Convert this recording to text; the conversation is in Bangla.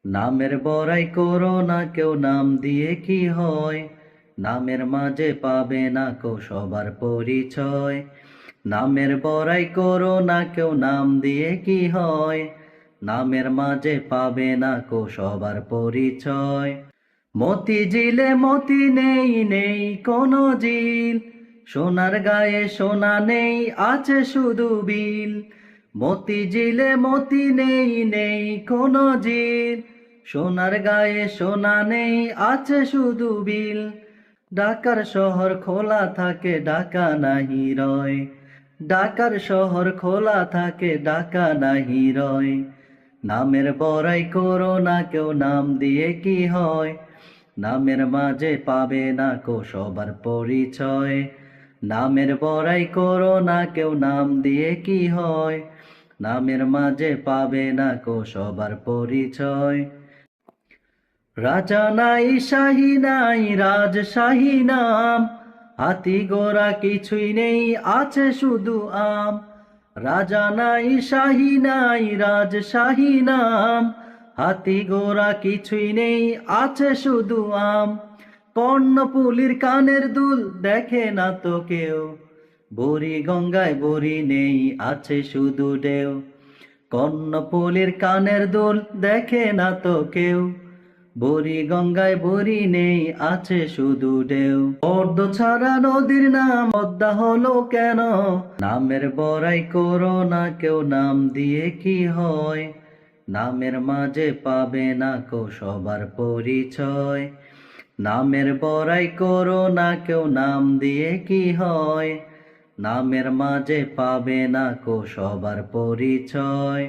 নামের বড়াই করো না কেউ, নাম দিয়ে কি হয়? নামের মাঝে পাবে না কেউ সবার পরিচয়। নামের বড়াই করো না কেউ, নাম দিয়ে কি হয়? নামের মাঝে পাবে না কেউ সবার পরিচয়। মতি ঝিলে মতি নেই, নেই কোনো ঝিল। সোনার গায়ে সোনা নেই, আছে শুধু বিল। মতি ঝিলে মতি নেই, নেই কোনো ঝিল। সোনার গায়ে সোনা নেই, আছে শুধু বিল। ঢাকার শহর খোলা থাকে, ঢাকা নাহি রয়। ঢাকার শহর খোলা থাকে, ঢাকা নাহি রয়। নামের বড়াই করো না কেউ, নাম দিয়ে কি হয়? নামের মাঝে পাবে না কো সবার পরিচয়। নামের বড়াই করো না কেউ, নাম দিয়ে কি হয়? নামের মাঝে পাবে না কো সবার পরিচয়। রাজা নাই শাহী নাই, রাজশাহী নাম। হাতি ঘোড়া কিছুই নেই, আছে শুধু আম। রাজা নাই শাহী নাই, রাজশাহী নাম। হাতি ঘোড়া কিছুই নেই, আছে শুধু আম। কর্ণফুলীর কানের দুল দেখে না তো কেউ। বুড়ি গঙ্গায় বুড়ি নেই, আছে শুধু ঢেউ। কর্ণফুলীর কানের দুল দেখে না তো কেউ। বুড়ি গঙ্গায় বুড়ি নেই, আছে শুধু ঢেউ। পদ্ম ছাড়া নদীর নাম পদ্মা হলো কেন? নামের বড়াই করো না কেউ, নাম দিয়ে কি হয়? নামের মাঝে পাবে না কো সবার পরিচয়। নামের বড়াই করো না কেউ, নাম দিয়ে কি হয়? নামের মাঝে পাবে না কো সবার পরিচয়।